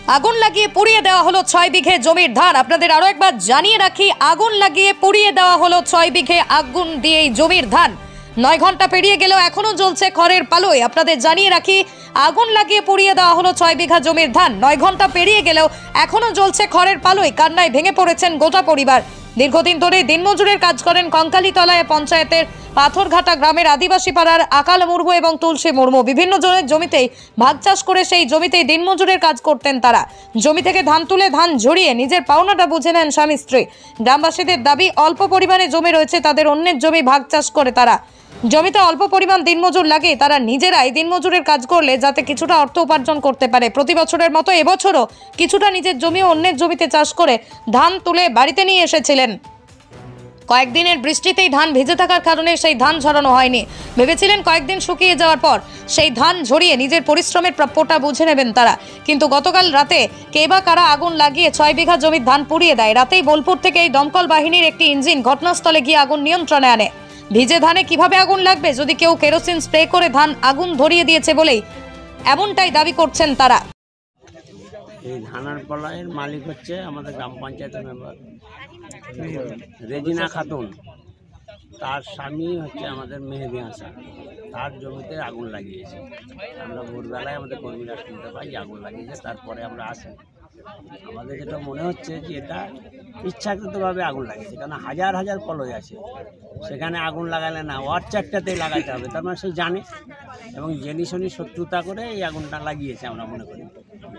আগুন লাগিয়ে পুড়িয়ে দেওয়া হলো 6 বিঘে জমির ধান। আপনাদের আরো একবার জানিয়ে রাখি, আগুন লাগিয়ে পুড়িয়ে দেওয়া হলো 6 বিঘে আগুন দিয়ে জমির ধান। 9 ঘন্টা পেরিয়ে গেলেও এখনো জ্বলছে খড়ের পালই। আপনাদের জানিয়ে রাখি, আগুন লাগিয়ে পুড়িয়ে দেওয়া হলো 6 বিঘা জমির ধান। 9 ঘন্টা পেরিয়ে গেলেও এখনো জ্বলছে খড়ের পালই। কান্নায় ভেঙে পড়েছেন গোটা পরিবার। দীর্ঘদিন ধরে দিনমজুরের কাজ করেন কঙ্কালীতলায় পঞ্চায়েতের পাথরঘাটা গ্রামের আদিবাসী পাড়ার আকাল মুর্মু এবং তুলসী মুর্মু। বিভিন্ন জনের জমিতেই ভাগ চাষ করে সেই জমিতেই দিনমজুরের কাজ করতেন তারা। জমি থেকে ধান তুলে ধান ঝরিয়ে নিজের পাওনাটা বুঝে নেন স্বামী স্ত্রী। গ্রামবাসীদের দাবি, অল্প পরিমাণে জমি রয়েছে তাদের, অন্যের জমি ভাগ চাষ করে তারা। জমিতে অল্প পরিমাণ দিনমজুর লাগে, তারা নিজেরাই দিনমজুরের কাজ করলে যাতে কিছুটা অর্থ উপার্জন করতে পারে। প্রতি বছরের মতো এবছরও কিছুটা নিজের জমি ও অন্যের জমিতে চাষ করে ধান তুলে বাড়িতে নিয়ে এসেছিলেন। কয়েকদিনের বৃষ্টিতেই ধান ভিজে থাকার কারণে সেই ধান ঝরানো হয়নি। ভেবেছিলেন কয়েকদিন শুকিয়ে যাওয়ার পর সেই ধান ঝরিয়ে নিজের পরিশ্রমের প্রাপ্যটা বুঝে নেবেন তারা। কিন্তু গতকাল রাতে কে বা কারা আগুন লাগিয়ে 6 বিঘা জমির ধান পুড়িয়ে দেয়। রাতেই বোলপুর থেকে এই দমকল বাহিনীর একটি ইঞ্জিন ঘটনাস্থলে গিয়ে আগুন নিয়ন্ত্রণে আনে। ভিজে ধানে কিভাবে আগুন লাগবে, যদি কেউ কেরোসিন স্প্রে করে ধান আগুন ধরিয়ে দিয়েছে বলেই এমনটাই দাবি করছেন তারা। এই ধানের পলায়ের মালিক হচ্ছে আমাদের গ্রাম পঞ্চায়েতের মেম্বার রেজিনা খাতুন। তার স্বামী হচ্ছে আমাদের মেহেদি হাসান। তার জমিতে আগুন লাগিয়েছে। আমরা ভোরবেলায় আমাদের কর্মীরা শুনতে পাই আগুন লাগিয়েছে, তারপরে আমরা আসি। আমাদের যেটা মনে হচ্ছে যে এটা ইচ্ছাকৃতভাবে আগুন লাগিয়েছে, কারণ হাজার হাজার পলয় আছে, সেখানে আগুন লাগালে না ওয়ার্ড চারটাতেই লাগাইতে হবে। তার মানে সে জানে এবং জেনে শুনি শত্রুতা করে এই আগুনটা লাগিয়েছে আমরা মনে করি।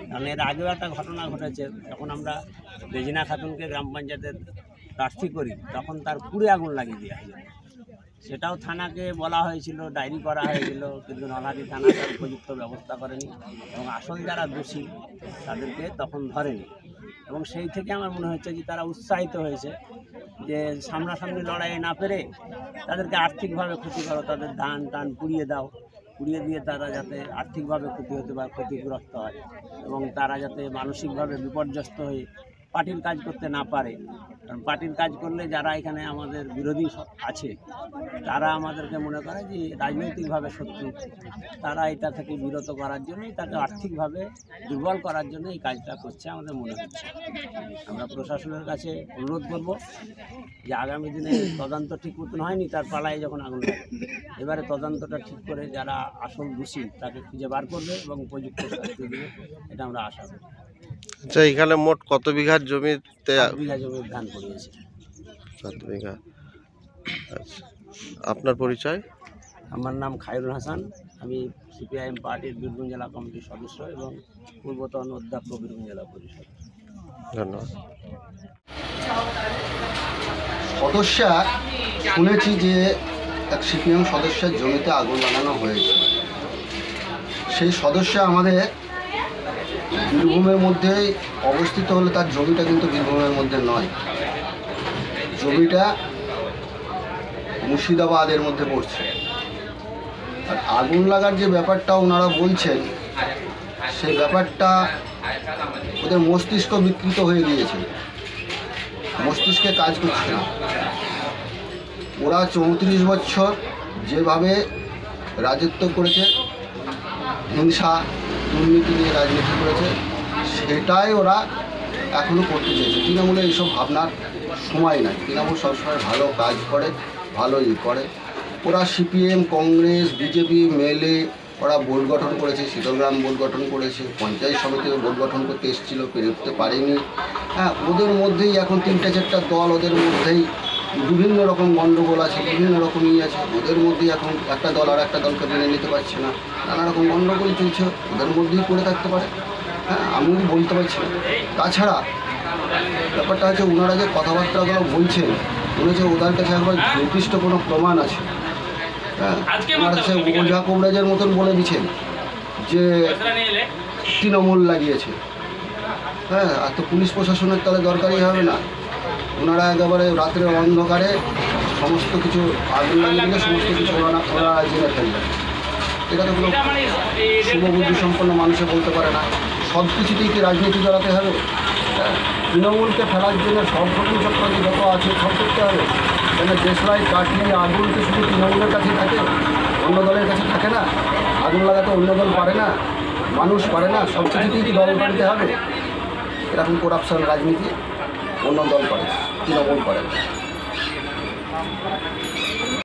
কারণ এর আগেও একটা ঘটনা ঘটেছে, যখন আমরা রেজিনা খাতুনকে গ্রাম পঞ্চায়েতের প্রার্থী করি তখন তার পুরে আগুন লাগিয়ে দেওয়া হয়েছিল। সেটাও থানাকে বলা হয়েছিল, ডায়েরি করা হয়েছিল, কিন্তু নলহাটি থানা তার উপযুক্ত ব্যবস্থা করেনি এবং আসল যারা দোষী তাদেরকে তখন ধরেনি। এবং সেই থেকে আমার মনে হচ্ছে যে তারা উৎসাহিত হয়েছে যে সামনাসামনি লড়াই না পেরে তাদেরকে আর্থিকভাবে ক্ষতি করো, তাদের ধান টান পুড়িয়ে দাও, পুড়িয়ে দিয়ে তারা যাতে আর্থিকভাবে ক্ষতি হতে পারে, ক্ষতিগ্রস্ত হয় এবং তারা যাতে মানসিকভাবে বিপর্যস্ত হয়ে পার্টির কাজ করতে না পারে। কারণ পার্টির কাজ করলে যারা এখানে আমাদের বিরোধী আছে তারা আমাদেরকে মনে করে যে রাজনৈতিকভাবে শত্রু, তারা এটা থেকে বিরত করার জন্যই, তাকে আর্থিকভাবে দুর্বল করার জন্য এই কাজটা করছে আমাদের মনে হচ্ছে। আমরা প্রশাসনের কাছে অনুরোধ করব যে আগামী দিনে তদন্ত ঠিক মতন হয়নি, তার পালায় যখন আগুন লাগে, এবারে তদন্তটা ঠিক করে যারা আসল দোষী তাকে খুঁজে বার করবে এবং উপযুক্ত শাস্তি দেবে, এটা আমরা আশা করি। আচ্ছা, এখানে মোট কত বিঘার জমিতে? 7 বিঘা জমির ধান পড়িয়েছে। 7 বিঘা। আচ্ছা, আপনার পরিচয়? আমার নাম খায়রুল হাসান। আমি সিপিআইএম পার্টির বীরভূম জেলা কমিটির সদস্য এবং পূর্বতন অধ্যক্ষ বীরভূম জেলা পরিষদ। ধন্যবাদ। সদস্যা শুনেছি যে এক সিপিএম সদস্যের জমিতে আগুন লাগানো হয়েছে। সেই সদস্য আমাদের বীরভূমের মধ্যেই অবস্থিত হলে তার জমিটা কিন্তু বীরভূমের মধ্যে নয়, জমিটা মুর্শিদাবাদের মধ্যে পড়ছে। আর আগুন লাগার যে ব্যাপারটা ওনারা বলছেন, সেই ব্যাপারটা ওদের মস্তিষ্ক বিকৃত হয়ে গিয়েছে, মস্তিষ্কে কাজ করছে না। ওরা 34 বছর যেভাবে রাজত্ব করেছে, হিংসা দুর্নীতি নিয়ে রাজনীতি করেছে, সেটাই ওরা এখনও করতে চেয়েছে। তৃণমূলের এইসব ভাবনার সময় নাই। তৃণমূল সবসময় ভালো কাজ করে, ভালো করে। ওরা সিপিএম, কংগ্রেস, বিজেপি মেলে ওরা বোর্ড গঠন করেছে, শীতলগ্রাম বোর্ড গঠন করেছে, পঞ্চায়েত সমিতিও বোর্ড গঠন করতে এসেছিল, পেরে উঠতে পারেনি। হ্যাঁ, ওদের মধ্যেই এখন 3-4টা দল, ওদের মধ্যেই বিভিন্ন রকম গণ্ডগোল আছে, বিভিন্ন রকমই আছে। ওদের মধ্যেই এখন একটা দল আর একটা দলকে মেনে নিতে পারছে না, নানা রকম গণ্ডগোল চলছে, ওদের মধ্যেই করে থাকতে পারে। হ্যাঁ, আমিও বলতে পারছি না। তাছাড়া ব্যাপারটা হচ্ছে ওনারা যে কথাবার্তাগুলো বলছেন, মনে হচ্ছে ওদের কাছে একবার নির্দিষ্ট কোনো প্রমাণ আছে। হ্যাঁ, ওনার কাছে ওঝা কবরাজের মতন বলে দিচ্ছেন যে তৃণমূল লাগিয়েছে। হ্যাঁ, আর তো পুলিশ প্রশাসনের তাহলে দরকারই হবে না। ওনারা একেবারে রাত্রে অন্ধকারে সমস্ত কিছু আগুন লাগিয়ে দিলে সমস্ত কিছু ওরা জেনে ফেলবেন। এটা তো কোনো শুভবুদ্ধি সম্পন্ন মানুষে বলতে পারে না। সব কিছুতেই কি রাজনীতি চালাতে হবে? তৃণমূলকে ফেলার জন্য সব রকম চক্রান্ত যত আছে সব করতে হবে। কেন দেশলাই কাঠি আগুনকে শুধু তৃণমূলের কাছে থাকে, অন্য দলের কাছে থাকে না। আগুন লাগাতে অন্য দল পারে না। মানুষ পারে না, সব কিছুতেই কি দল পাল্টে হবে? এরকম করাপশন রাজনীতি অন্য দল করে, তৃণমূল করে।